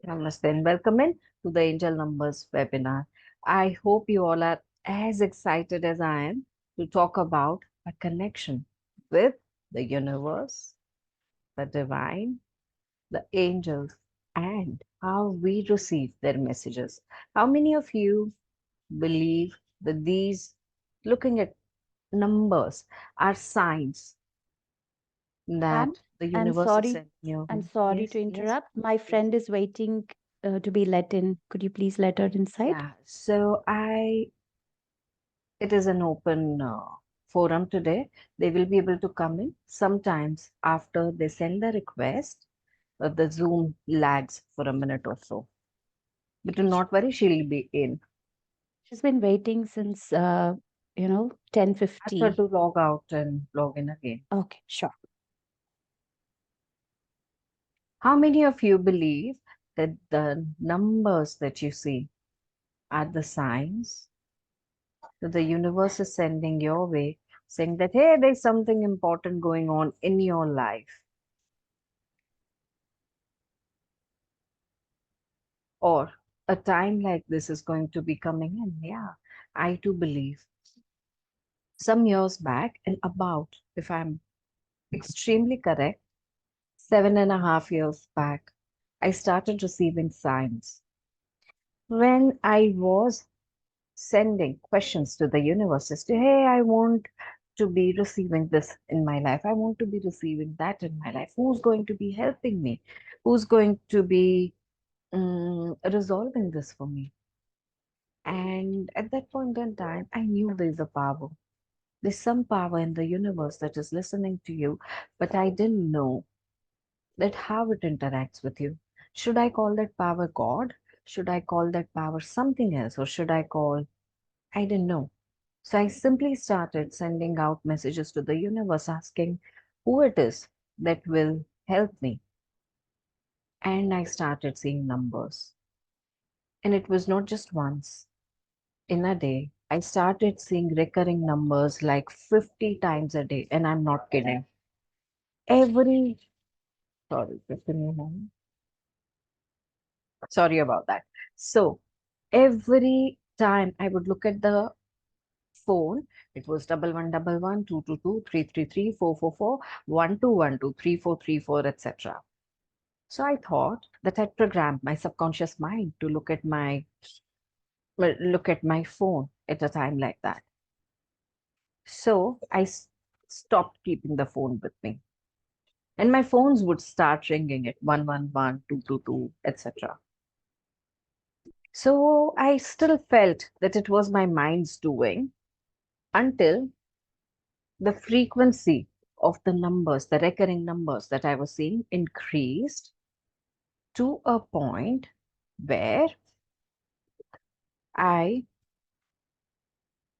Namaste and welcome in to the Angel Numbers webinar. I hope you all are as excited as I am to talk about a connection with the universe, the divine, the angels, and how we receive their messages. How many of you believe that these, looking at numbers, are signs Ma'am, that the I'm universe is sorry. sending your I'm way? sorry Yes, to yes. interrupt. My friend is waiting to be let in. Could you please let her inside? Yeah, so it is an open forum today. They will be able to come in sometimes after they send the request. The Zoom lags for a minute or so. But do not worry, she'll be in. She's been waiting since Ask her 10:50. to log out and log in again. Okay, sure. How many of you believe that the numbers that you see are the signs that the universe is sending your way, saying that, hey, there's something important going on in your life? Or a time like this is going to be coming in. Yeah, I do believe. Some years back, and about, if I'm extremely correct, 7.5 years back, I started receiving signs. When I was sending questions to the universe as to, hey, I want to be receiving this in my life. I want to be receiving that in my life. Who's going to be helping me? Who's going to be resolving this for me? And at that point in time, I knew there's a power. There's some power in the universe that is listening to you, but I didn't know that how it interacts with you. Should I call that power God? Should I call that power something else? Or should I call, I didn't know. So I simply started sending out messages to the universe asking who it is that will help me. And I started seeing numbers. And it was not just once. In a day, I started seeing recurring numbers like 50 times a day, and I'm not kidding. Every, sorry, just give me a moment. Sorry about that. So, every time I would look at the phone, it was 1111 222 333 444 1212 3434, etc. So I thought that I'd programmed my subconscious mind to look at my phone at a time like that. So I stopped keeping the phone with me. And my phones would start ringing at 111, 222, etc. So I still felt that it was my mind's doing until the frequency of the numbers, the recurring numbers that I was seeing, increased to a point where I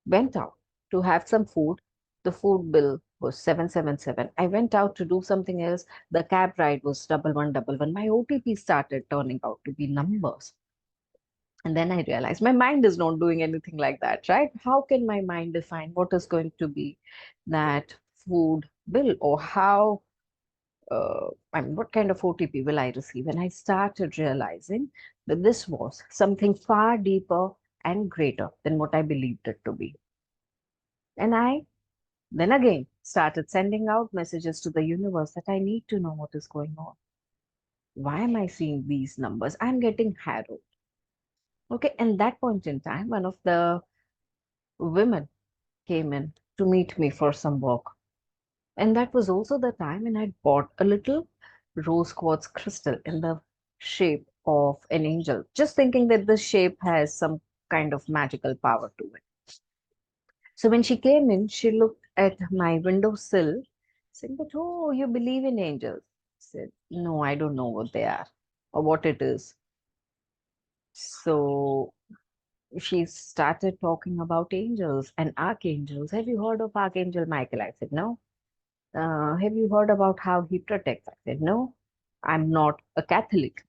went out to have some food. The food bill was 777. I went out to do something else. The cab ride was 1111. My OTP started turning out to be numbers. And then I realized my mind is not doing anything like that, right? How can my mind define what is going to be that food bill, or what kind of OTP will I receive? And I started realizing that this was something far deeper and greater than what I believed it to be. And I then again started sending out messages to the universe that I need to know what is going on. Why am I seeing these numbers? I'm getting harrowed. Okay, and that point in time, one of the women came in to meet me for some work. And that was also the time when I bought a little rose quartz crystal in the shape of an angel, just thinking that the shape has some kind of magical power to it. So when she came in, she looked at my windowsill, saying that, oh, you believe in angels. I said, no, I don't know what they are or what it is. So she started talking about angels and archangels. Have you heard of Archangel Michael? I said, no. Have you heard about how he protects? I said, no, I'm not a Catholic.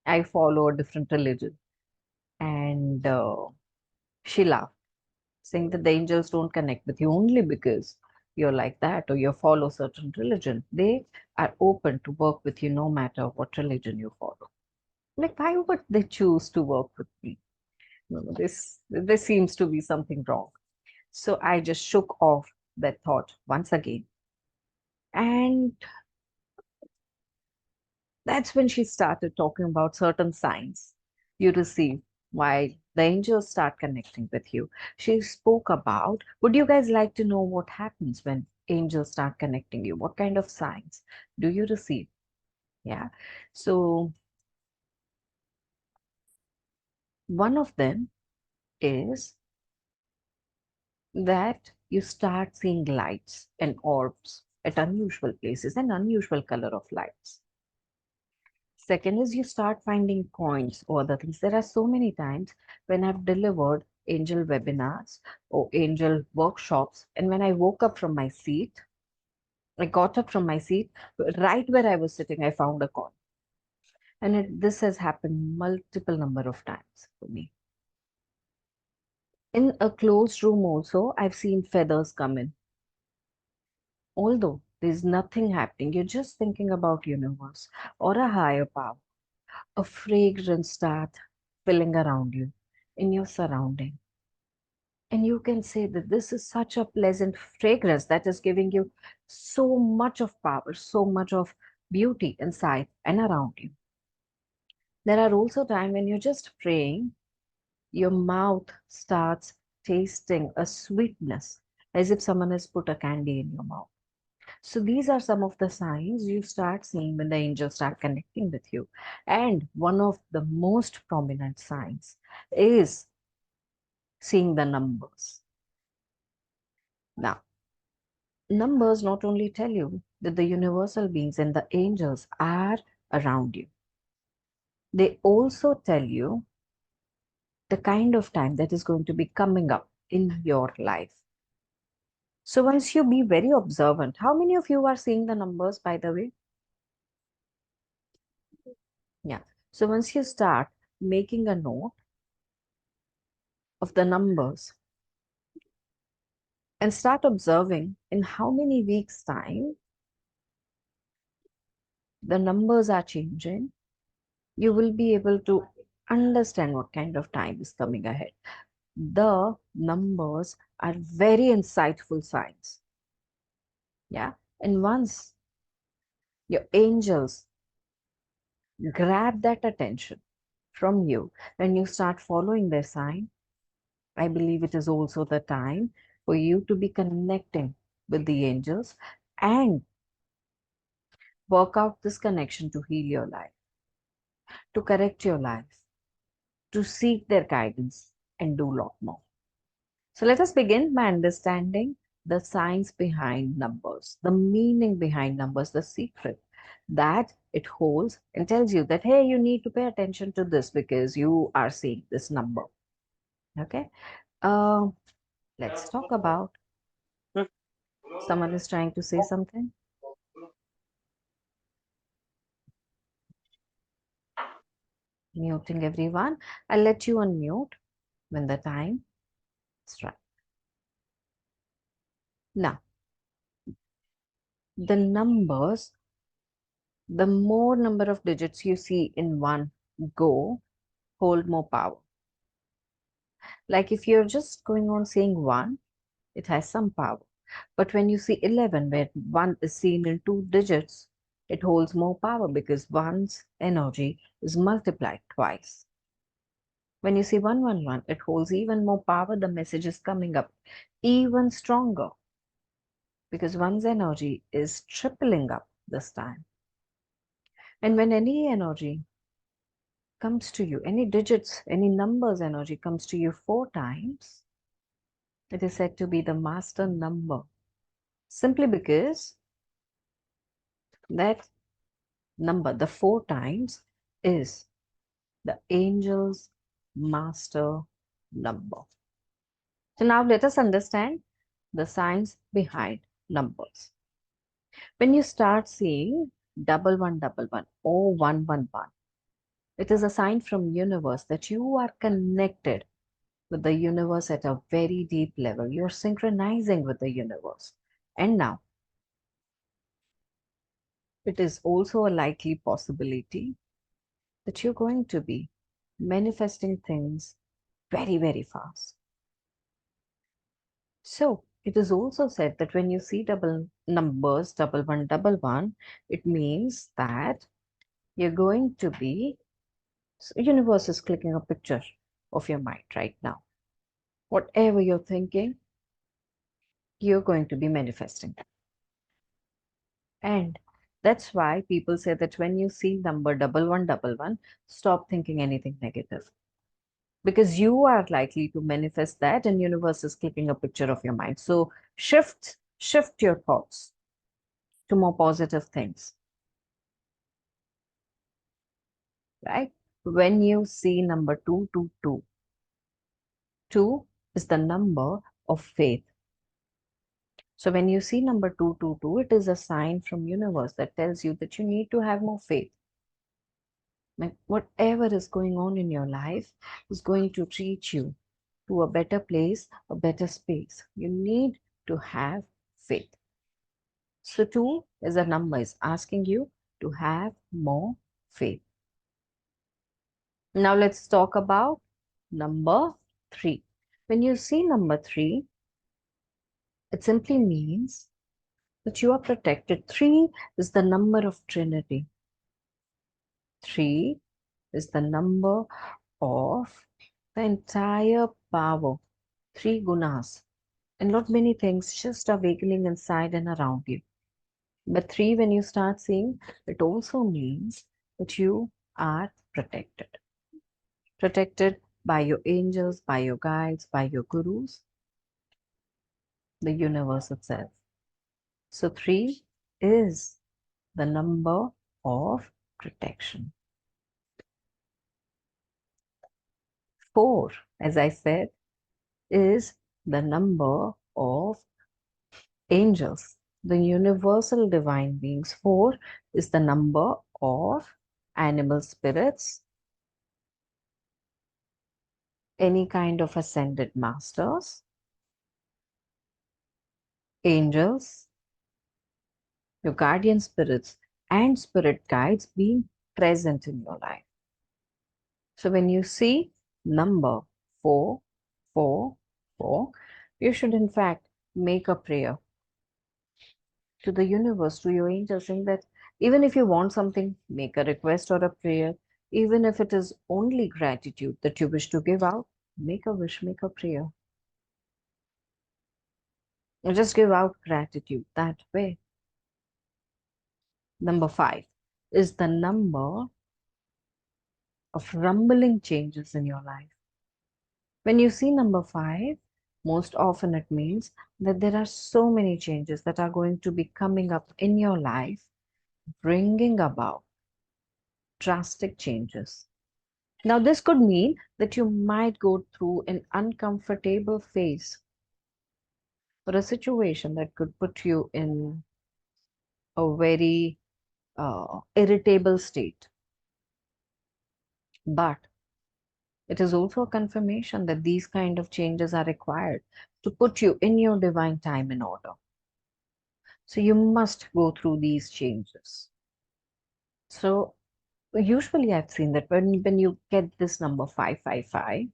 I follow a different religion. And she laughed, saying that the angels don't connect with you only because you're like that or you follow certain religion. They are open to work with you no matter what religion you follow. Like, why would they choose to work with me? No, no, this seems to be something wrong. So I just shook off that thought once again. And that's when she started talking about certain signs you receive while the angels start connecting with you. She spoke about, would you guys like to know what happens when angels start connecting you? What kind of signs do you receive? Yeah. So one of them is that you start seeing lights and orbs at unusual places and unusual color of lights. Second is you start finding coins or other things. There are so many times when I've delivered angel webinars or angel workshops, and when I woke up from my seat, I got up from my seat, right where I was sitting, I found a coin. And this has happened multiple number of times for me. In a closed room also, I've seen feathers come in. Although there's nothing happening, you're just thinking about universe or a higher power. A fragrance start filling around you in your surrounding. And you can say that this is such a pleasant fragrance that is giving you so much of power, so much of beauty inside and around you. There are also times when you're just praying, your mouth starts tasting a sweetness as if someone has put a candy in your mouth. So these are some of the signs you start seeing when the angels start connecting with you. And one of the most prominent signs is seeing the numbers. Now, numbers not only tell you that the universal beings and the angels are around you, they also tell you the kind of time that is going to be coming up in your life. So once you be very observant, how many of you are seeing the numbers, by the way? Yeah. So once you start making a note of the numbers and start observing in how many weeks' time the numbers are changing, you will be able to understand what kind of time is coming ahead. The numbers are very insightful signs. Yeah. And once your angels grab that attention from you, when you start following their sign, I believe it is also the time for you to be connecting with the angels and work out this connection to heal your life, to correct your life, to seek their guidance and do a lot more. So let us begin by understanding the science behind numbers, the meaning behind numbers, the secret that it holds and tells you that, hey, you need to pay attention to this because you are seeing this number. Okay. Uh, let's talk about, someone is trying to say something. Muting everyone. I'll let you unmute when the time is right. Now, the numbers, the more number of digits you see in one go, hold more power. Like if you're just going on saying one, it has some power. But when you see 11, where one is seen in two digits, it holds more power because one's energy is multiplied twice. When you see 111, it holds even more power. The message is coming up even stronger because one's energy is tripling up this time. And when any energy comes to you, any digits, any numbers energy comes to you 4 times, it is said to be the master number. Simply because that number, the 4 times, is the angel's master number. So now let us understand the science behind numbers. When you start seeing 1111 or 111, it is a sign from universe that you are connected with the universe at a very deep level. You're synchronizing with the universe. And now, it is also a likely possibility that you're going to be manifesting things very, very fast. So it is also said that when you see double numbers, double one, it means that you're going to be, universe is clicking a picture of your mind right now. Whatever you're thinking, you're going to be manifesting. And that's why people say that when you see number double one, stop thinking anything negative. Because you are likely to manifest that, and universe is clicking a picture of your mind. So shift your thoughts to more positive things, right? When you see number 222, 2 is the number of faith. So when you see number 222, it is a sign from universe that tells you that you need to have more faith. Like whatever is going on in your life is going to reach you to a better place, a better space. You need to have faith. So 2 is a number, is asking you to have more faith. Now let's talk about number 3. When you see number 3, it simply means that you are protected. 3 is the number of Trinity. 3 is the number of the entire power. 3 gunas. And not many things just awakening inside and around you. But 3, when you start seeing, it also means that you are protected. Protected by your angels, by your guides, by your gurus, the universe itself. So 3 is the number of protection. 4, as I said, is the number of angels, the universal divine beings. 4 is the number of animal spirits, any kind of ascended masters, angels, your guardian spirits, and spirit guides being present in your life. So when you see number 4, 4, 4, you should in fact make a prayer to the universe, to your angels, saying that even if you want something, make a request or a prayer. Even if it is only gratitude that you wish to give out, make a wish, make a prayer. Or just give out gratitude that way. Number 5 is the number of rumbling changes in your life. When you see number 5, most often it means that there are so many changes that are going to be coming up in your life, bringing about drastic changes. Now, this could mean that you might go through an uncomfortable phase or a situation that could put you in a very irritable state. But it is also a confirmation that these kind of changes are required to put you in your divine time and order. So you must go through these changes. So usually I've seen that when you get this number 555,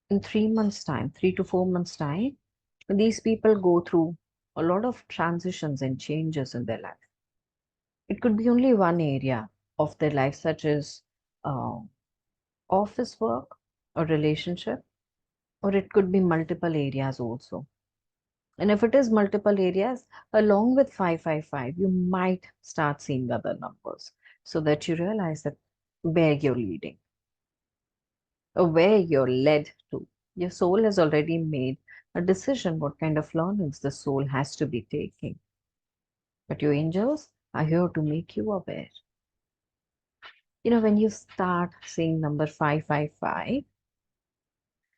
in 3 months' time, 3 to 4 months' time, these people go through a lot of transitions and changes in their life. It could be only one area of their life, such as uh, office work or relationship, or it could be multiple areas also. And if it is multiple areas, along with 555, you might start seeing other numbers so that you realize that where you're leading or where you're led to. Your soul has already made a decision what kind of learnings the soul has to be taking. But your angels are here to make you aware. When you start seeing number 555,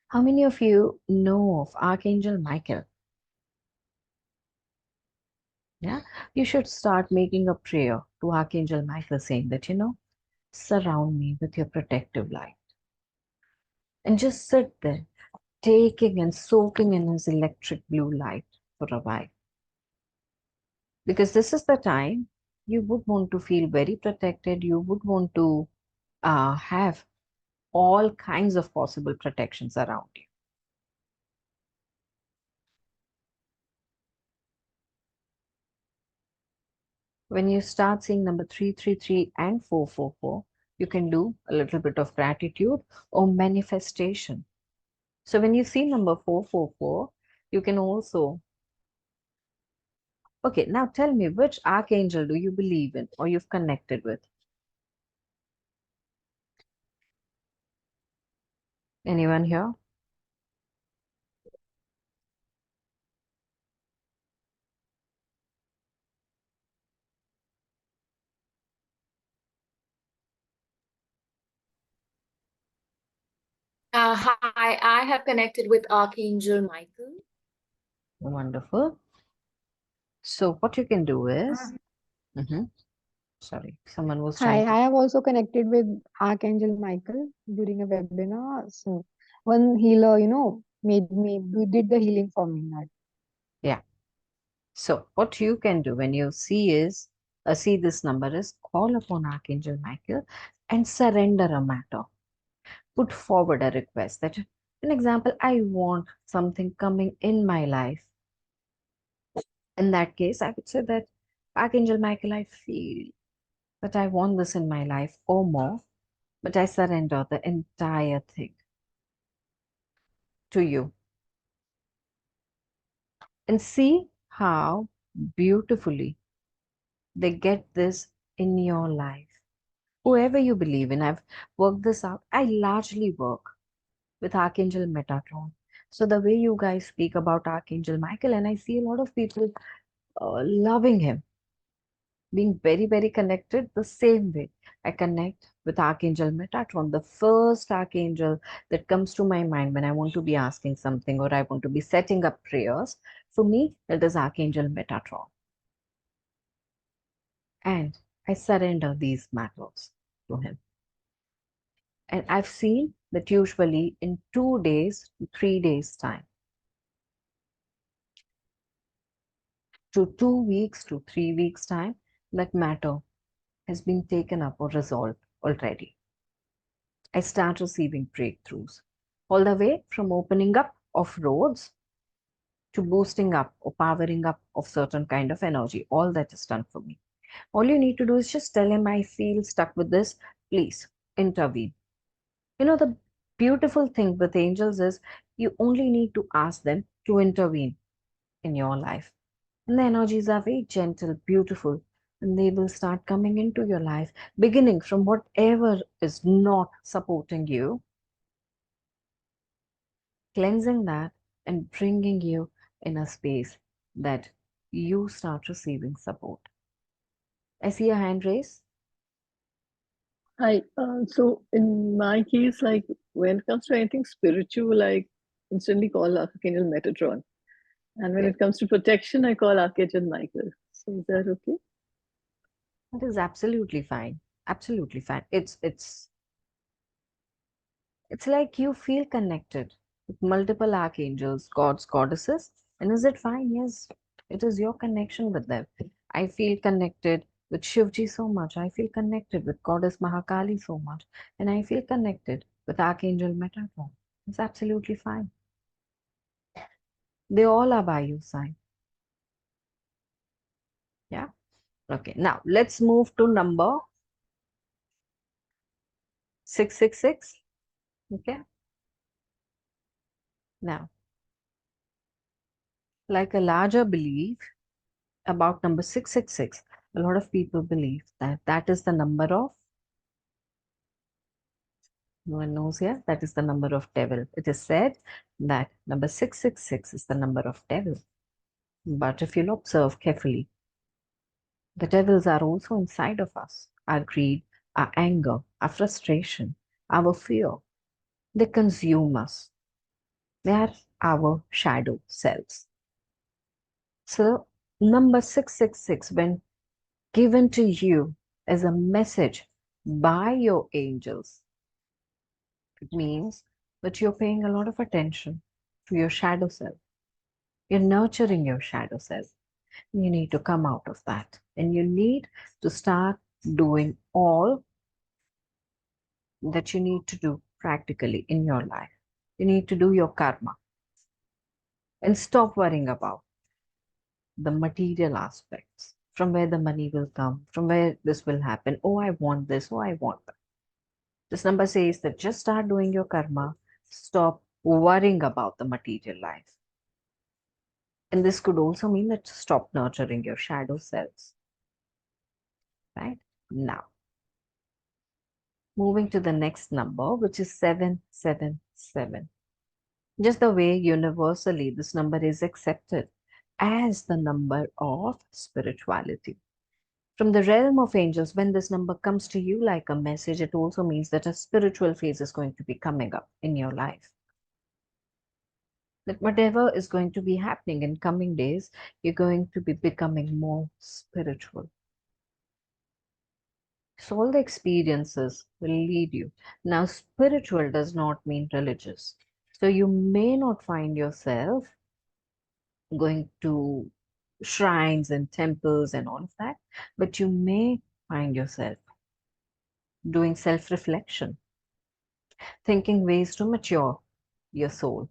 how many of you know of Archangel Michael? Yeah, you should start making a prayer to Archangel Michael saying that, surround me with your protective light. And just sit there, taking and soaking in his electric blue light for a while. Because this is the time you would want to feel very protected. You would want to have all kinds of possible protections around you. When you start seeing number 333 and 444, you can do a little bit of gratitude or manifestation. So when you see number 444, you can also, okay, now tell me, which archangel do you believe in or you've connected with? Anyone here? Hi, I have connected with Archangel Michael. Wonderful. So what you can do is, sorry, someone was Hi, trying to. I have also connected with Archangel Michael during a webinar. So one healer, did the healing for me. Yeah. So what you can do when you see this number is call upon Archangel Michael and surrender a matter. Put forward a request that, an example, I want something coming in my life. In that case, I would say that, Archangel Michael, I feel that I want this in my life or more, but I surrender the entire thing to you. And see how beautifully they get this in your life. Whoever you believe in, I've worked this out. I largely work with Archangel Metatron. So the way you guys speak about Archangel Michael, and I see a lot of people loving him, being very, very connected the same way. I connect with Archangel Metatron, the first archangel that comes to my mind when I want to be asking something or I want to be setting up prayers. For me, it is Archangel Metatron. And I surrender these matters to him. And I've seen that usually in 2 days to 3 days' time, to 2 weeks to 3 weeks' time, that matter has been taken up or resolved already. I start receiving breakthroughs, all the way from opening up of roads to boosting up or powering up of certain kind of energy. All that is done for me. All you need to do is just tell him, I feel stuck with this. Please intervene. The beautiful thing with angels is you only need to ask them to intervene in your life. And the energies are very gentle, beautiful, and they will start coming into your life, beginning from whatever is not supporting you, cleansing that, and bringing you in a space that you start receiving support. I see a hand raise. Hi. So in my case, like when it comes to anything spiritual, I instantly call Archangel Metatron. And when Okay. it comes to protection, I call Archangel Michael. So is that okay? That is absolutely fine. Absolutely fine. It's like you feel connected with multiple archangels, gods, goddesses. And is it fine? Yes, it is your connection with them. I feel connected with Shivji so much. I feel connected with Goddess Mahakali so much. And I feel connected with Archangel Metatron. It's absolutely fine. They all are by your side. Yeah. Okay. Now let's move to number 666. Okay. Now, like a larger belief about number 666, a lot of people believe that that is the number of, no one knows here, that is the number of devil. It is said that number 666 is the number of devil. But if you'll observe carefully, the devils are also inside of us. Our greed, our anger, our frustration, our fear. They consume us. They are our shadow selves. So, number 666, when given to you as a message by your angels, it means that you're paying a lot of attention to your shadow self. You're nurturing your shadow self. You need to come out of that. And you need to start doing all that you need to do practically in your life. You need to do your karma and stop worrying about the material aspects, from where the money will come, from where this will happen. Oh, I want this. Oh, I want that. This number says that just start doing your karma, stop worrying about the material life. And this could also mean that stop nurturing your shadow selves. Right? Now, moving to the next number, which is 777. Just the way universally this number is accepted as the number of spirituality. From the realm of angels, when this number comes to you like a message, it also means that a spiritual phase is going to be coming up in your life. That whatever is going to be happening in coming days, you're going to be becoming more spiritual. So all the experiences will lead you. Now, spiritual does not mean religious. So you may not find yourself going to shrines and temples and all of that, but you may find yourself doing self-reflection, thinking ways to mature your soul.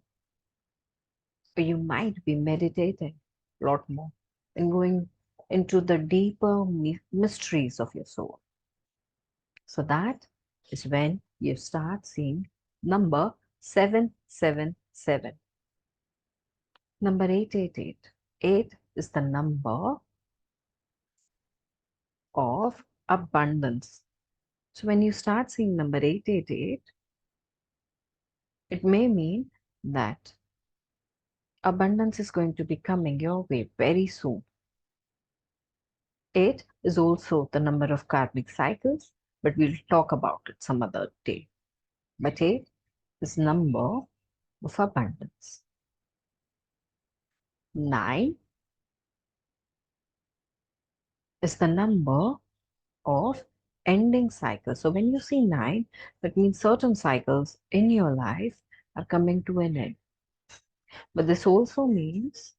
Or you might be meditating a lot more and going into the deeper mysteries of your soul. So that is when you start seeing number 777. Number 888. 8 is the number of abundance. So when you start seeing number 888, it may mean that abundance is going to be coming your way very soon. 8 is also the number of karmic cycles, but we'll talk about it some other day. But 8 is number of abundance. 9 is the number of ending cycles. So when you see 9, that means certain cycles in your life are coming to an end. But this also means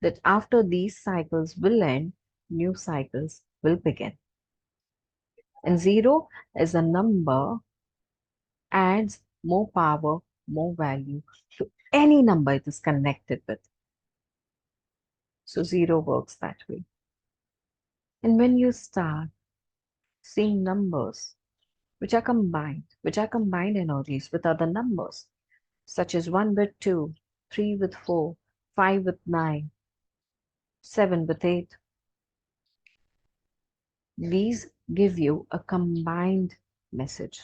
that after these cycles will end, new cycles will begin. And 0 is a number adds more power, more value to any number it is connected with. So 0 works that way. And when you start seeing numbers which are combined energies with other numbers, such as 1 with 2, 3 with 4, 5 with 9, 7 with 8, these give you a combined message.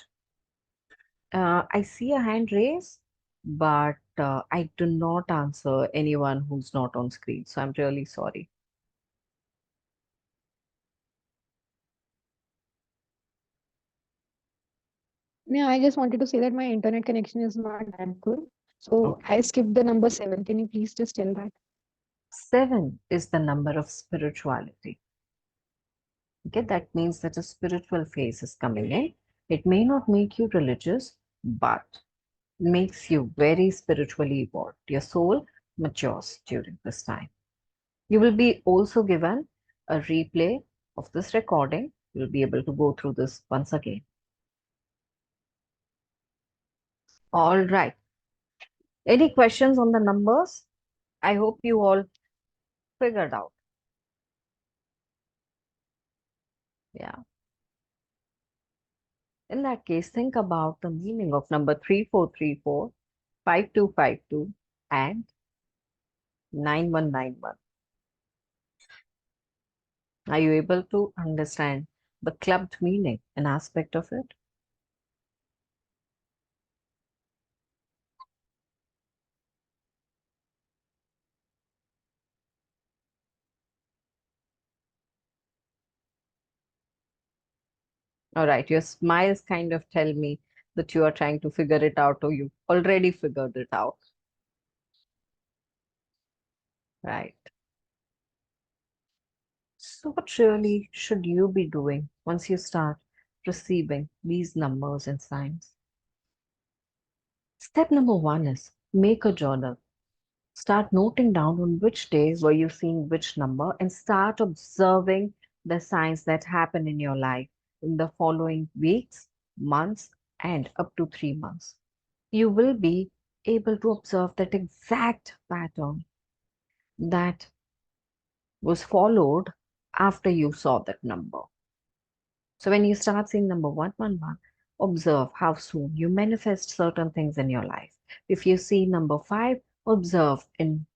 I see a hand raised, but I do not answer anyone who's not on screen. So I'm really sorry. Yeah, I just wanted to say that my internet connection is not that good. So I skipped the number 7. Can you please just tell that? 7 is the number of spirituality. Okay, that means that a spiritual phase is coming in. It may not make you religious, but makes you very spiritually evolved. Your soul matures during this time. You will be also given a replay of this recording. You'll be able to go through this once again. All right. Any questions on the numbers? I hope you all figured out. Yeah. In that case, think about the meaning of number 3434, 5252, and 9191. Are you able to understand the clubbed meaning, an aspect of it? All right, your smiles kind of tell me that you are trying to figure it out or you already figured it out. Right. So what really should you be doing once you start receiving these numbers and signs? Step number 1 is make a journal. Start noting down on which day were you seeing which number and start observing the signs that happen in your life in the following weeks months, and up to 3 months. You will be able to observe that exact pattern that was followed after you saw that number. So when you start seeing number 111, observe how soon you manifest certain things in your life. If you see number 5, observe in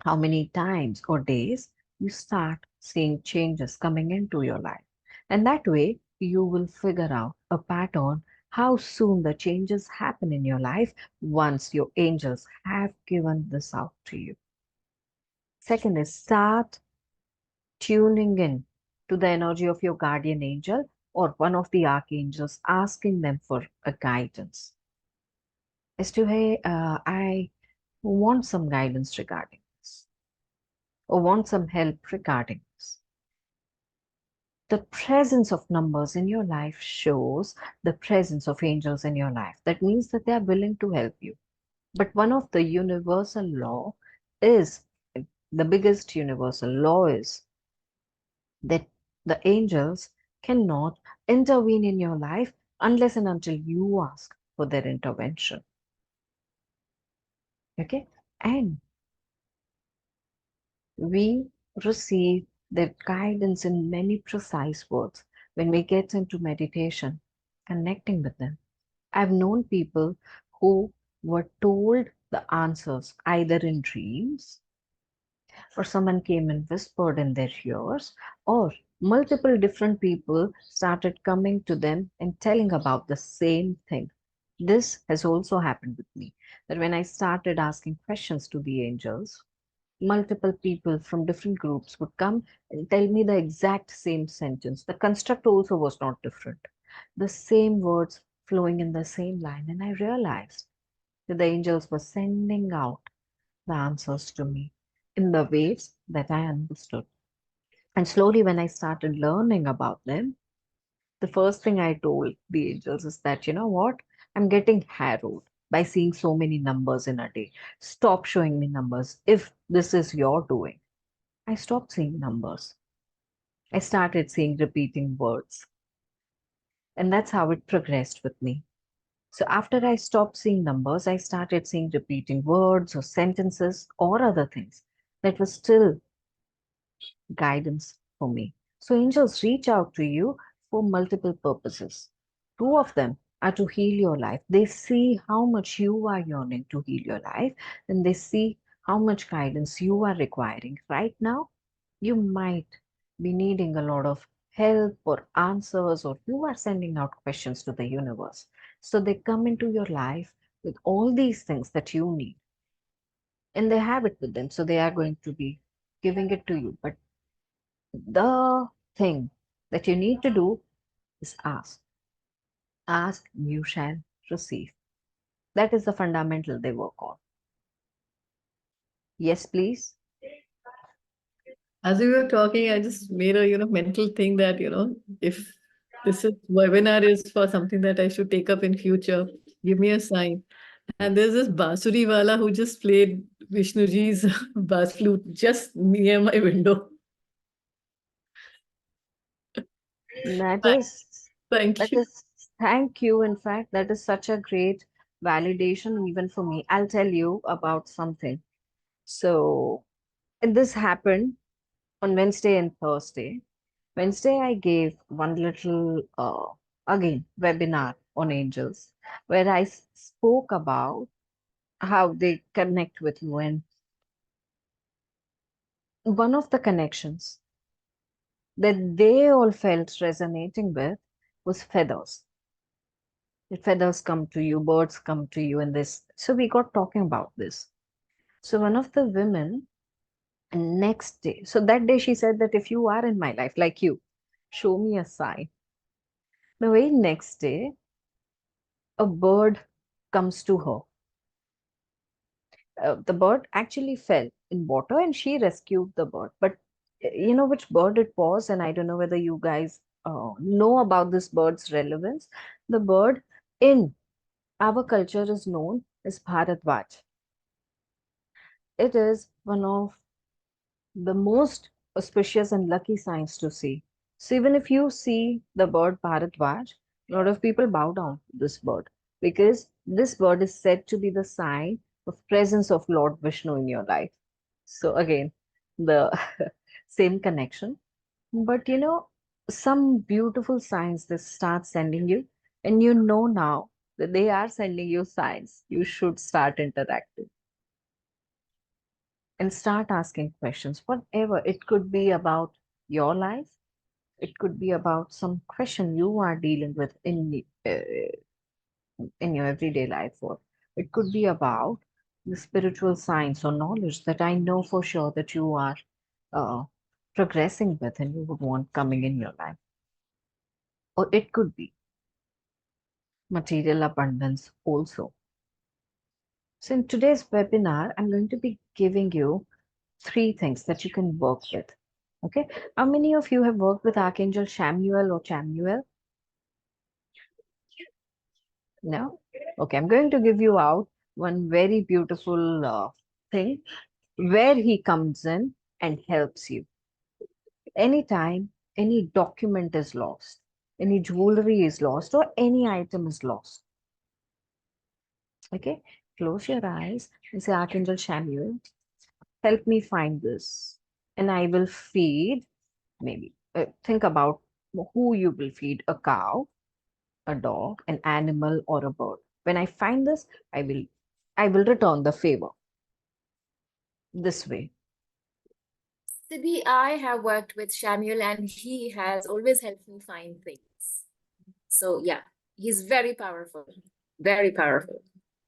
how many times or days you start seeing changes coming into your life. And that way, you will figure out a pattern how soon the changes happen in your life once your angels have given this out to you. Second is start tuning in to the energy of your guardian angel or one of the archangels, asking them for a guidance as to, hey, I want some guidance regarding this or want some help regarding this. The presence of numbers in your life shows the presence of angels in your life. That means that they are willing to help you. But one of the universal law is, the biggest universal law is that the angels cannot intervene in your life unless and until you ask for their intervention. Okay? And we receive their guidance in many precise words when we get into meditation, connecting with them. I've known people who were told the answers either in dreams, or someone came and whispered in their ears, or multiple different people started coming to them and telling about the same thing. This has also happened with me, that when I started asking questions to the angels, multiple people from different groups would come and tell me the exact same sentence. The construct also was not different. The same words flowing in the same line. And I realized that the angels were sending out the answers to me in the ways that I understood. And slowly, when I started learning about them, the first thing I told the angels is that, you know what? I'm getting harrowed by seeing so many numbers in a day. Stop showing me numbers. If this is your doing, I stopped seeing numbers. I started seeing repeating words. And that's how it progressed with me. So after I stopped seeing numbers, I started seeing repeating words or sentences or other things that was still guidance for me. So angels reach out to you for multiple purposes. Two of them are to heal your life. They see how much you are yearning to heal your life, and they see how much guidance you are requiring. Right now, you might be needing a lot of help or answers, or you are sending out questions to the universe. So they come into your life with all these things that you need, and they have it with them. So they are going to be giving it to you. But the thing that you need to do is ask. Ask, you shall receive. That is the fundamental they work on. Yes, please. As we were talking, I just made a mental thing that if this webinar is for something that I should take up in future, give me a sign. And there's this Basuri wala who just played Vishnuji's bass flute just near my window. That Thank is, thank you. thank you. In fact, that is such a great validation even for me. I'll tell you about something. So, this happened on Wednesday and Thursday. Wednesday, I gave one little, again, webinar on angels where I spoke about how they connect with you. And one of the connections that they all felt resonating with was feathers. The feathers come to you, birds come to you, and this. So we got talking about this. So one of the women, next day, so that day she said that if you are in my life, like you, show me a sign. The very next day, a bird comes to her. The bird actually fell in water and she rescued the bird. But you know which bird it was, and I don't know whether you guys know about this bird's relevance. The bird in our culture is known as Bharadwaj. It is one of the most auspicious and lucky signs to see. So even if you see the bird Bharadwaj, A lot of people bow down to this bird because this bird is said to be the sign of presence of Lord Vishnu in your life. So again, the same connection. But some beautiful signs they start sending you, and you know now that they are sending you signs. You should start interacting and start asking questions, whatever. It could be about your life, it could be about some question you are dealing with in your everyday life, or it could be about the spiritual science or knowledge that I know for sure that you are uh, progressing with and you would want coming in your life. Or it could be material abundance also. So in today's webinar, I'm going to be giving you 3 things that you can work with. Okay. How many of you have worked with Archangel Chamuel or Chamuel? No? Okay. I'm going to give you out one very beautiful thing where he comes in and helps you. Anytime any document is lost, any jewelry is lost, or any item is lost. Okay. Close your eyes and say, Archangel Chamuel, help me find this. And I will feed, maybe think about who you will feed: a cow, a dog, an animal, or a bird. When I find this, I will return the favor this way. Siddhi, I have worked with Samuel and he has always helped me find things. So yeah, he's very powerful. Very powerful.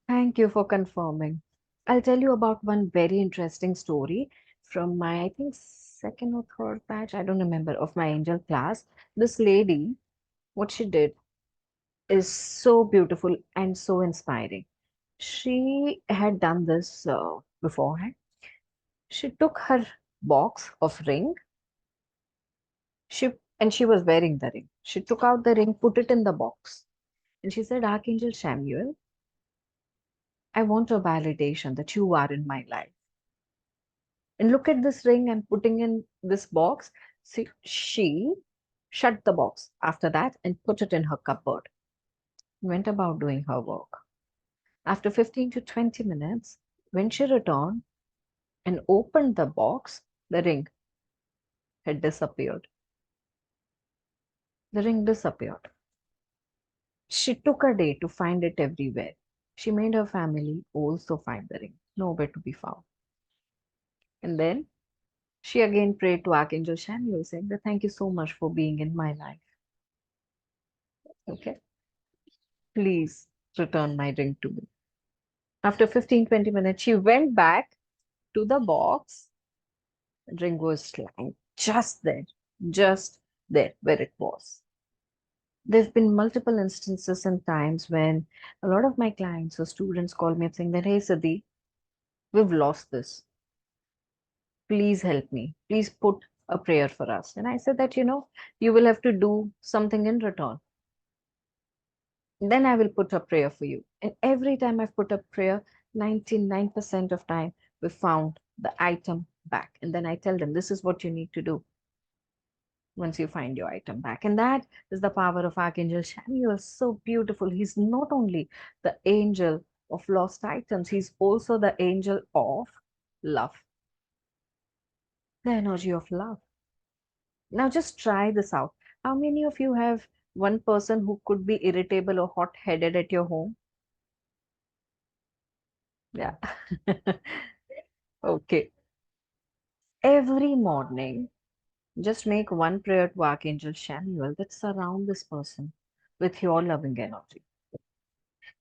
Thank you for confirming. I'll tell you about one very interesting story from my, I think, second or third batch, I don't remember, of my angel class. This lady, what she did is so beautiful and so inspiring. She had done this beforehand. She took her box of ring. She was wearing the ring. She took out the ring, put it in the box, and she said, Archangel Samuel, I want a validation that you are in my life. And look at this ring I'm putting in this box. See, she shut the box after that and put it in her cupboard. Went about doing her work. After 15 to 20 minutes, when she returned and opened the box, the ring had disappeared. The ring disappeared. She took a day to find it everywhere. She made her family also find the ring, nowhere to be found. And then she again prayed to Archangel Samuel, saying that thank you so much for being in my life. Okay, please return my ring to me. After 15-20 minutes, she went back to the box. The ring was lying just there where it was. There have been multiple instances and times when a lot of my clients or students call me up saying that, hey, Siddhi, we've lost this. Please help me. Please put a prayer for us. And I said that, you will have to do something in return. Then I will put a prayer for you. And every time I've put a prayer, 99% of time, we found the item back. And then I tell them, this is what you need to do once you find your item back. And that is the power of Archangel Samuel. So beautiful. He's not only the angel of lost items, he's also the angel of love, the energy of love. Now just try this out. How many of you have one person who could be irritable or hot-headed at your home? Yeah. Okay. Every morning, just make one prayer to Archangel Samuel that surround this person with your loving energy.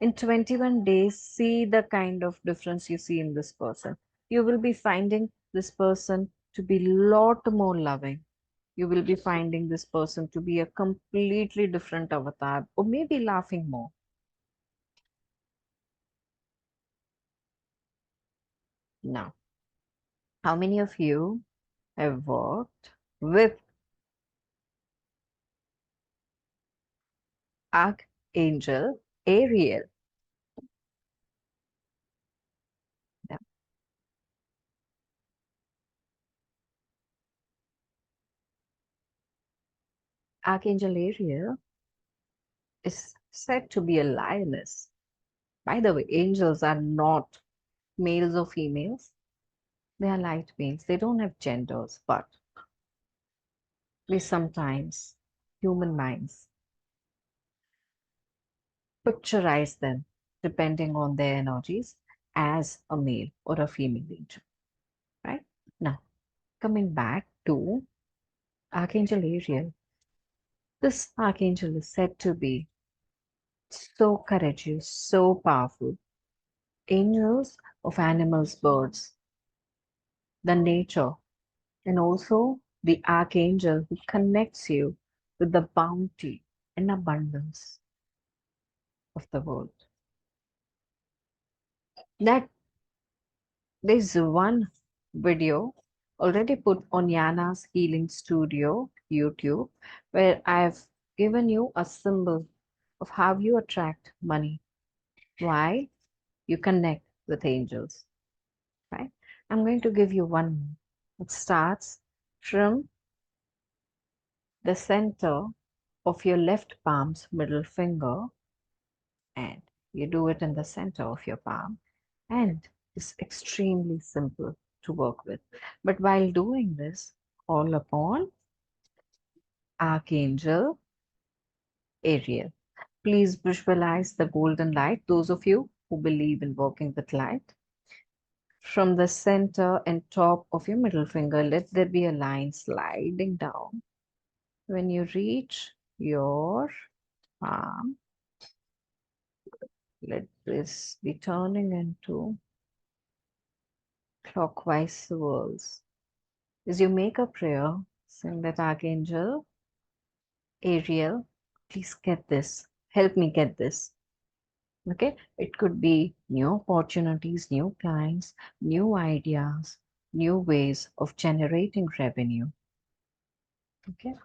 In 21 days, see the kind of difference you see in this person. You will be finding this person to be lot more loving. You will be finding this person to be a completely different avatar, or maybe laughing more. Now, how many of you have worked with Archangel Ariel? Yeah. Archangel Ariel is said to be a lioness. By the way, angels are not males or females. They are light beings. They don't have genders, but we sometimes, human minds, picturize them depending on their energies as a male or a female angel. Right? Now, coming back to Archangel Ariel, this archangel is said to be so courageous, so powerful. Angels of animals, birds, the nature, and also the archangel who connects you with the bounty and abundance of the world. That there's one video already put on Yana's Healing Studio YouTube where I've given you a symbol of how you attract money. Why? You connect with angels. Right? I'm going to give you one more. It starts from the center of your left palm's middle finger, and you do it in the center of your palm, and it's extremely simple to work with. But while doing this, call upon Archangel Ariel. Please visualize the golden light, those of you who believe in working with light. From the center and top of your middle finger, let there be a line sliding down. When you reach your palm, let this be turning into clockwise swirls. As you make a prayer, saying that Archangel Ariel, please get this, help me get this. Okay, it could be new opportunities, new clients, new ideas, new ways of generating revenue. Okay,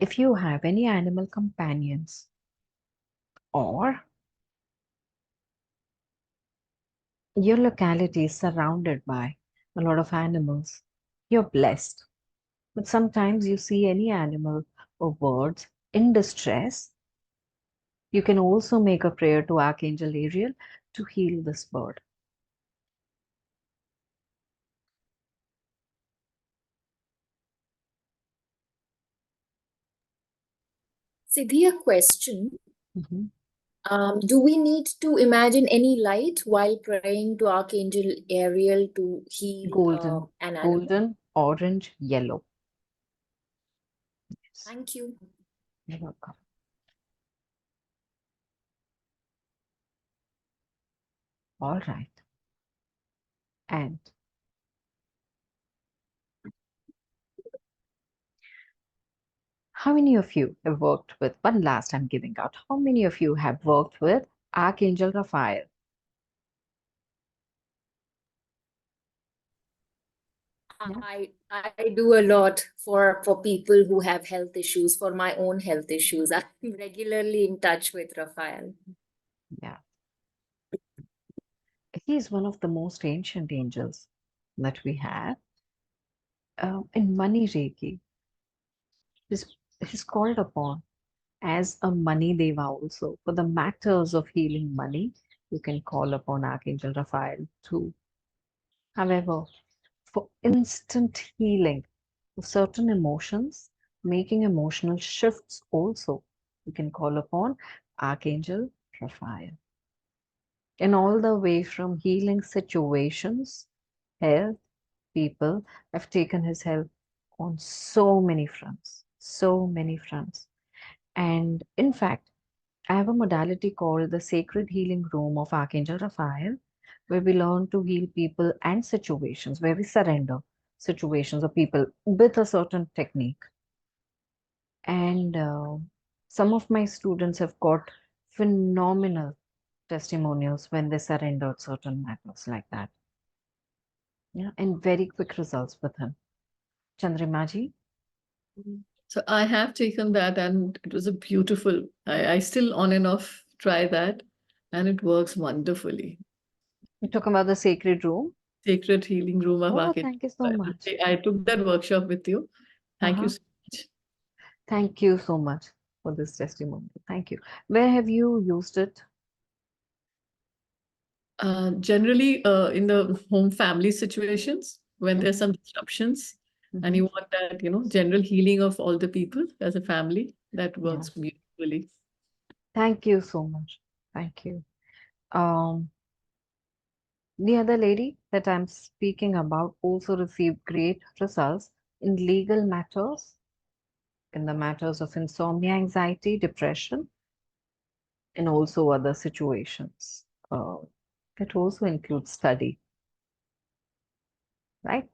if you have any animal companions or your locality is surrounded by a lot of animals, you're blessed. But sometimes you see any animal or birds in distress, you can also make a prayer to Archangel Ariel to heal this bird. Siddhi, a question. Mhm. Do we need to imagine any light while praying to Archangel Ariel to heal Golden, an animal? golden, orange, yellow. Yes, Thank you. you're welcome. All right. And how many of you have worked with, one last I'm giving out, how many of you have worked with Archangel Raphael? Yeah. I do a lot for people who have health issues, for my own health issues. I'm regularly in touch with Raphael. Yeah. He is one of the most ancient angels that we have. In Money Reiki, he's called upon as a money deva also. For the matters of healing money, you can call upon Archangel Raphael too. However, for instant healing of certain emotions, making emotional shifts also, you can call upon Archangel Raphael. And all the way from healing situations, health, people have taken his help on so many fronts, so many fronts. And in fact, I have a modality called the Sacred Healing Room of Archangel Raphael, where we learn to heal people and situations, where we surrender situations or people with a certain technique. And some of my students have got phenomenal testimonials when they surrendered certain matters like that. Yeah, and very quick results with him. Chandrimaji? So I have taken that and it was a beautiful, I still on and off try that and it works wonderfully. You talk about the Sacred Room? Sacred Healing Room of Oh, Archangel thank you so Raphael. much. I took that workshop with you. Thank you so much. Thank you so much. for this testimony. Thank you. Where have you used it? Generally, in the home family situations, when there's some disruptions and Mhm. you want that, general healing of all the people as a family, that works Yes. beautifully. Thank you so much. Thank you. The other lady that I'm speaking about also received great results in legal matters, in the matters of insomnia, anxiety, depression, and also other situations. That also includes study, right?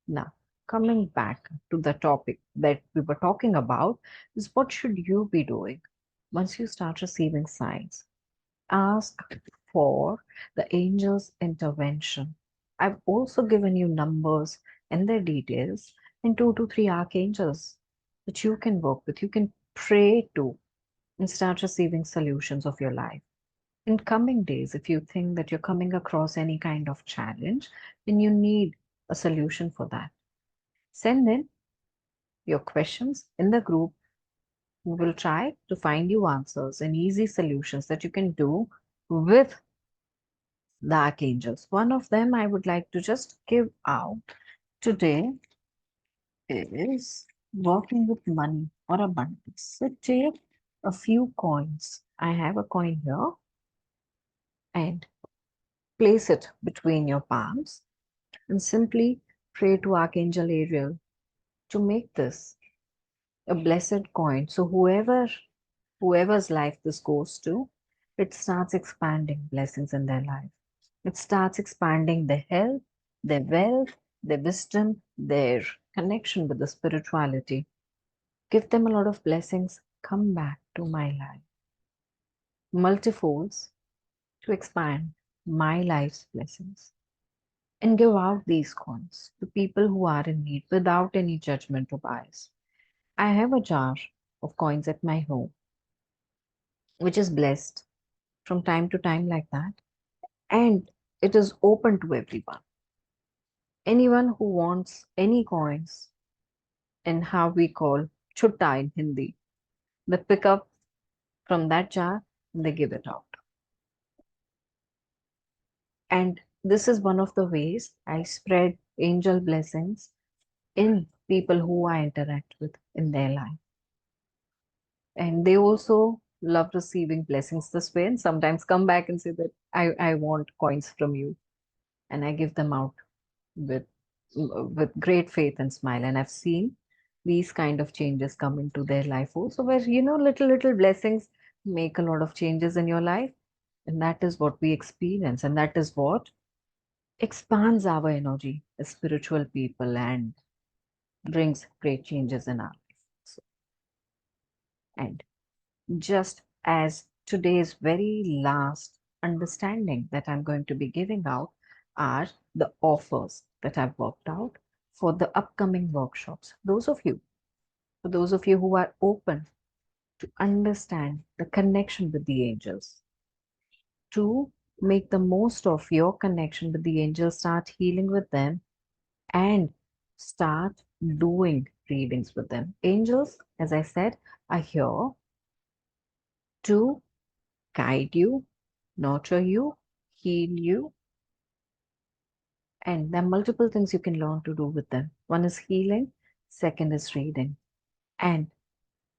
Now, coming back to the topic that we were talking about, is what should you be doing once you start receiving signs? Ask for the angel's intervention. I've also given you numbers and their details and 2 to 3 archangels that you can work with, you can pray to, and start receiving solutions of your life. In coming days, if you think that you're coming across any kind of challenge, then you need a solution for that. Send in your questions in the group. We will try to find you answers and easy solutions that you can do with the archangels. One of them I would like to just give out today is working with money or abundance. So take a few coins. I have a coin here and place it between your palms and simply pray to Archangel Ariel to make this a blessed coin. So whoever's life this goes to, it starts expanding blessings in their life. It starts expanding their health, their wealth, their wisdom, their connection with the spirituality. Give them a lot of blessings. Come back to my life. Multifolds to expand my life's blessings. And give out these coins to people who are in need without any judgment or bias. I have a jar of coins at my home, which is blessed from time to time like that. And it is open to everyone. Anyone who wants any coins in how we call chutta in Hindi, they pick up from that jar and they give it out. And this is one of the ways I spread angel blessings in people who I interact with in their life. And they also love receiving blessings this way and sometimes come back and say that I want coins from you. And I give them out with great faith and smile. And I've seen these kind of changes come into their life also, where little blessings make a lot of changes in your life. And that is what we experience, and that is what expands our energy as spiritual people and brings great changes in our life. So, and just as today's very last understanding that I'm going to be giving out are the offers that I've worked out for the upcoming workshops. For those of you who are open to understand the connection with the angels, to make the most of your connection with the angels, start healing with them, and start doing readings with them. Angels, as I said, are here to guide you, nurture you, heal you, and there are multiple things you can learn to do with them. One is healing, second is reading. And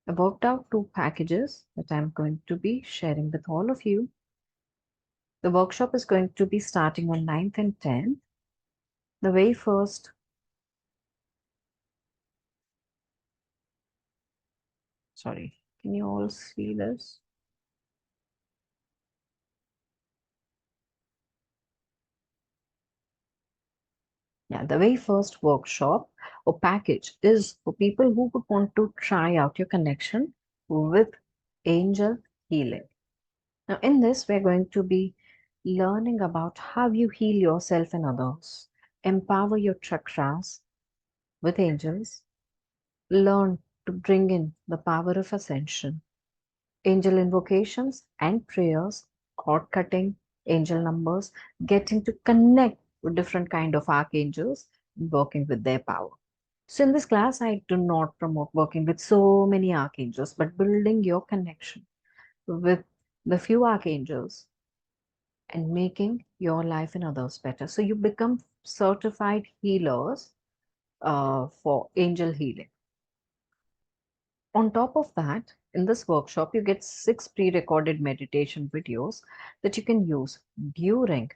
I worked out 2 packages that I'm going to be sharing with all of you. The workshop is going to be starting on 9th and 10th. The very first sorry, can you all see this? Yeah, the very first workshop or package is for people who would want to try out your connection with angel healing. Now, in this, we're going to be learning about how you heal yourself and others, empower your chakras with angels, learn to bring in the power of ascension, angel invocations and prayers, cord cutting, angel numbers, getting to connect with different kind of archangels, working with their power. So in this class, I do not promote working with so many archangels, but building your connection with the few archangels and making your life and others better. So you become certified healers for angel healing. On top of that, in this workshop, you get 6 pre-recorded meditation videos that you can use during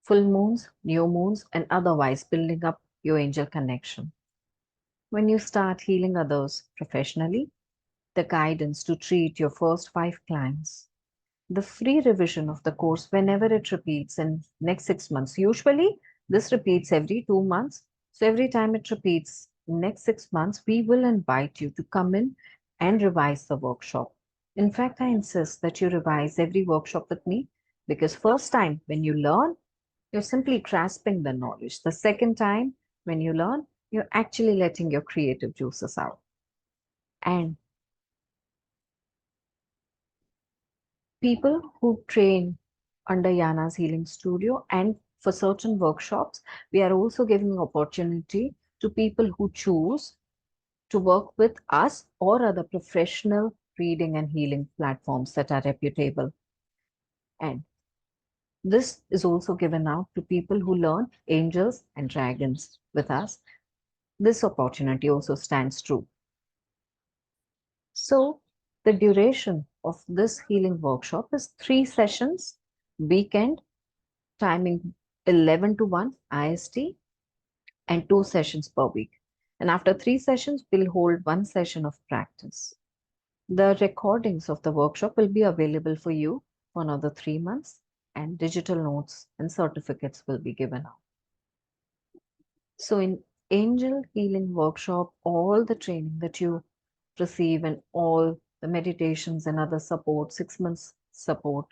full moons, new moons, and otherwise building up your angel connection. When you start healing others professionally, the guidance to treat your first 5 clients, the free revision of the course whenever it repeats in next 6 months. Usually, this repeats every 2 months. So every time it repeats next 6 months, we will invite you to come in and revise the workshop. In fact, I insist that you revise every workshop with me because first time when you learn, you're simply grasping the knowledge. The second time when you learn, you're actually letting your creative juices out. And people who train under Yana's Healing Studio and for certain workshops, we are also giving opportunity to people who choose to work with us or other professional reading and healing platforms that are reputable. And this is also given out to people who learn angels and dragons with us. This opportunity also stands true. So the duration of this healing workshop is 3 sessions, weekend, timing 11 to 1 IST, and 2 sessions per week. And after 3 sessions, we'll hold 1 session of practice. The recordings of the workshop will be available for you for another 3 months, and digital notes and certificates will be given out. So in angel healing workshop, all the training that you receive and all the meditations and other support, 6 months support,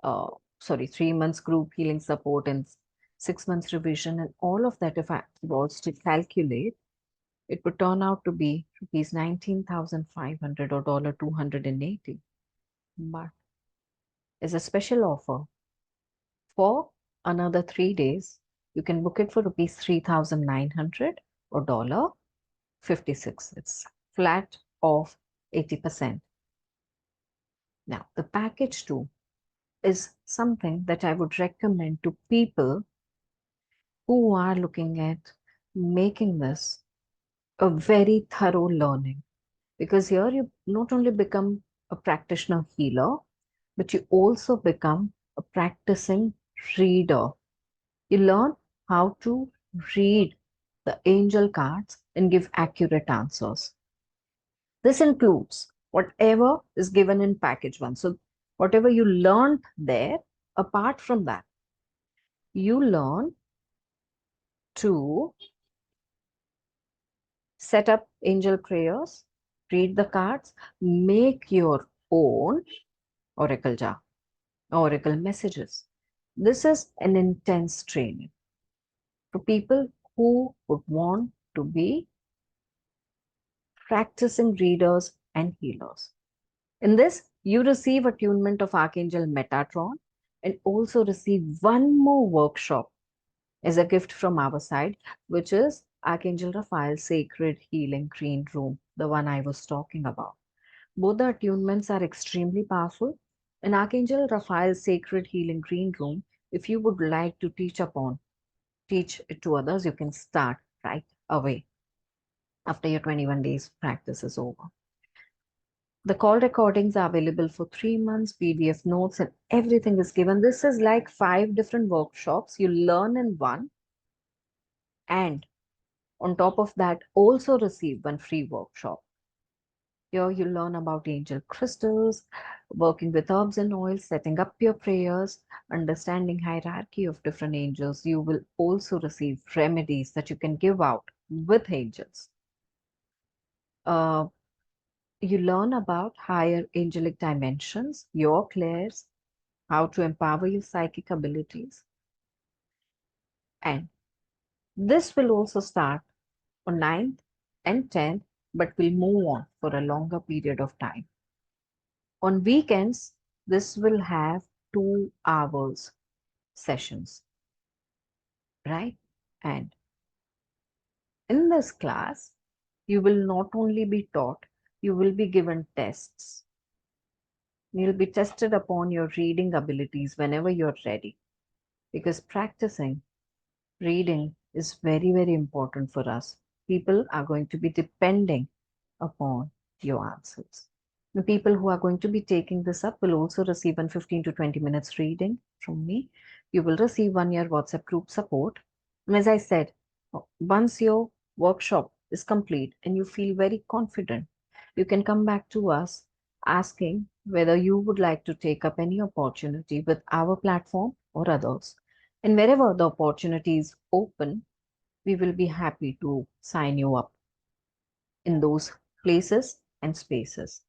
3 months group healing support and 6 months revision, and all of that, if I was to calculate, it would turn out to be rupees 19,500 or $280. But as a special offer for another 3 days, you can book it for rupees 3,900 or $56. It's flat off 80%. Now, the package 2 is something that I would recommend to people who are looking at making this a very thorough learning, because here you not only become a practitioner healer, but you also become a practicing reader. You learn how to read the angel cards and give accurate answers. This includes whatever is given in package 1. So whatever you learned there, apart from that, you learn to set up angel prayers, read the cards, make your own oracle jar, oracle messages. This is an intense training for people who would want to be practicing readers and healers. In this, you receive attunement of Archangel Metatron and also receive one more workshop as a gift from our side, which is Archangel Raphael's Sacred Healing Green Room, the one I was talking about. Both the attunements are extremely powerful. In Archangel Raphael's Sacred Healing Green Room, if you would like to teach it to others, you can start right away after your 21 days practice is over. The call recordings are available for 3 months, PDF notes, and everything is given. This is like 5 different workshops you learn in one. And on top of that, also receive one free workshop. Here you learn about angel crystals, working with herbs and oils, setting up your prayers, understanding hierarchy of different angels. You will also receive remedies that you can give out with angels. You learn about higher angelic dimensions, your clairs, how to empower your psychic abilities. And this will also start on 9th and 10th, but will move on for a longer period of time. On weekends, this will have 2 hours sessions, right? And In this class, you will not only be taught, you will be given tests. You'll be tested upon your reading abilities whenever you're ready. Because practicing reading is very, very important for us. People are going to be depending upon your answers. The people who are going to be taking this up will also receive 15 to 20 minutes reading from me. You will receive 1 year WhatsApp group support. And as I said, once your workshop is complete and you feel very confident, you can come back to us asking whether you would like to take up any opportunity with our platform or others. And wherever the opportunity is open, we will be happy to sign you up in those places and spaces.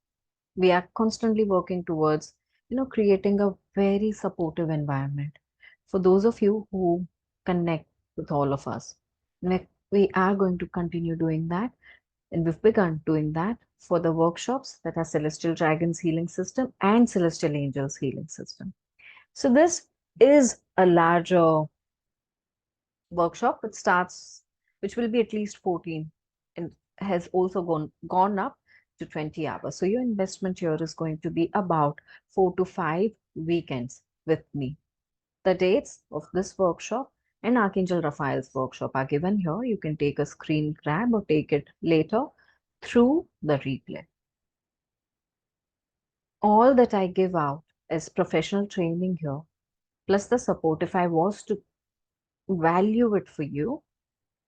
We are constantly working towards, creating a very supportive environment for those of you who connect with all of us. We are going to continue doing that, and we've begun doing that for the workshops that are Celestial Dragons Healing System and Celestial Angels Healing System. So this is a larger workshop which will be at least 14 and has also gone up to 20 hours. So your investment here is going to be about 4 to 5 weekends with me. The dates of this workshop and Archangel Raphael's workshop are given here. You can take a screen grab or take it later through the replay. All that I give out is professional training here, plus the support. If I was to value it for you,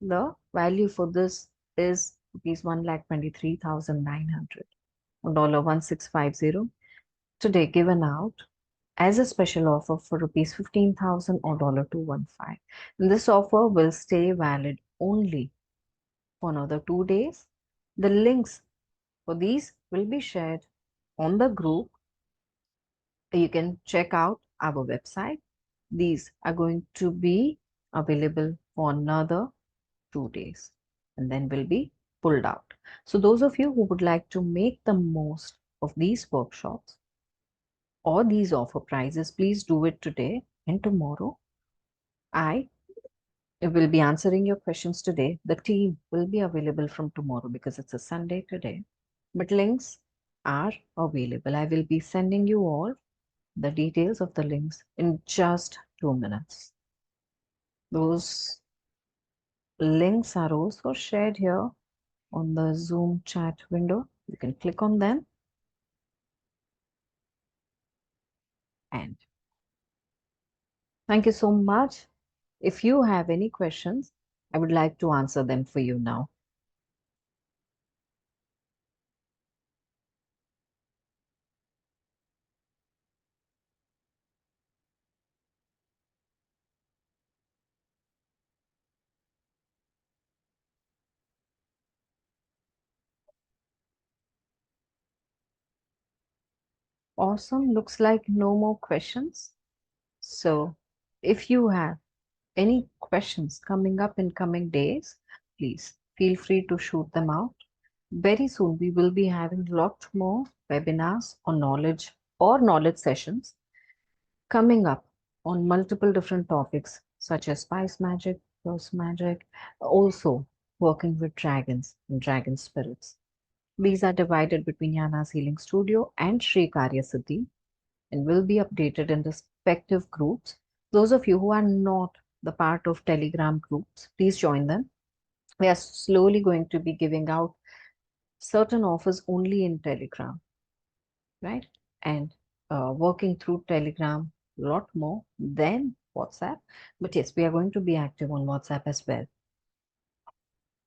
the value for this is rupees 1,23,900, $1650, today given out as a special offer for rupees 15,000 or $215. And this offer will stay valid only for another 2 days. The links for these will be shared on the group. You can check out our website. These are going to be available for another 2 days and then will be pulled out. So those of you who would like to make the most of these workshops or these offer prices, please do it today and tomorrow. I will be answering your questions today. The team will be available from tomorrow because it's a Sunday today, but links are available. I will be sending you all the details of the links in just 2 minutes. Those links are also shared here on the Zoom chat window. You can click on them and thank you so much. If you have any questions, I would like to answer them for you now. Awesome. Looks like no more questions. So if you have any questions coming up in coming days, please feel free to shoot them out. Very soon, we will be having a lot more webinars on knowledge or knowledge sessions coming up on multiple different topics such as spice magic, rose magic, also working with dragons and dragon spirits. These are divided between Yana's Healing Studio and Sri Karya Siddhi and will be updated in respective groups. Those of you who are not the part of Telegram groups, please join them. We are slowly going to be giving out certain offers only in Telegram, right? And working through Telegram a lot more than WhatsApp. But yes, we are going to be active on WhatsApp as well.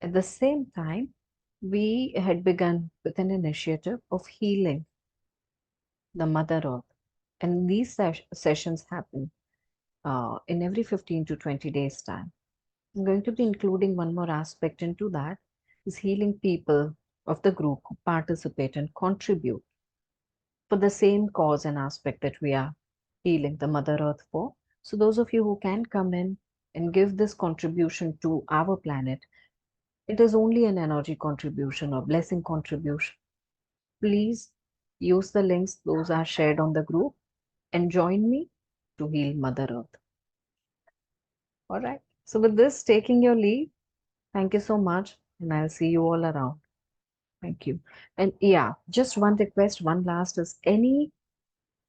At the same time, we had begun with an initiative of healing the Mother Earth. And these sessions happen in every 15 to 20 days time. I'm going to be including one more aspect into that, is healing people of the group who participate and contribute for the same cause and aspect that we are healing the Mother Earth for. So those of you who can come in and give this contribution to our planet, it is only an energy contribution or blessing contribution. Please use the links, those are shared on the group, and join me to heal Mother Earth. All right. So with this, taking your leave, Thank you so much, and I'll see you all around. Thank you. And yeah, just one request, one last is any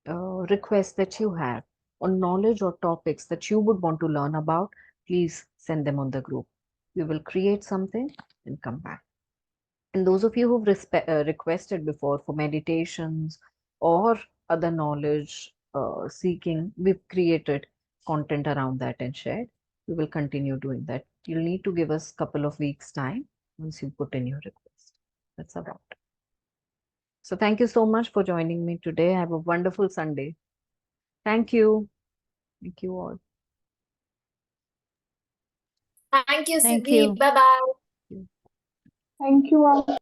requests that you have on knowledge or topics that you would want to learn about, please send them on the group. We will create something and come back. And those of you who've requested before for meditations or other knowledge seeking, we've created content around that and shared. We will continue doing that. You'll need to give us a couple of weeks time once you put in your request. That's about it. So thank you so much for joining me today. Have a wonderful Sunday. Thank you. Thank you all. Thank you, Thank Siddhi. you. Bye bye. Thank you all.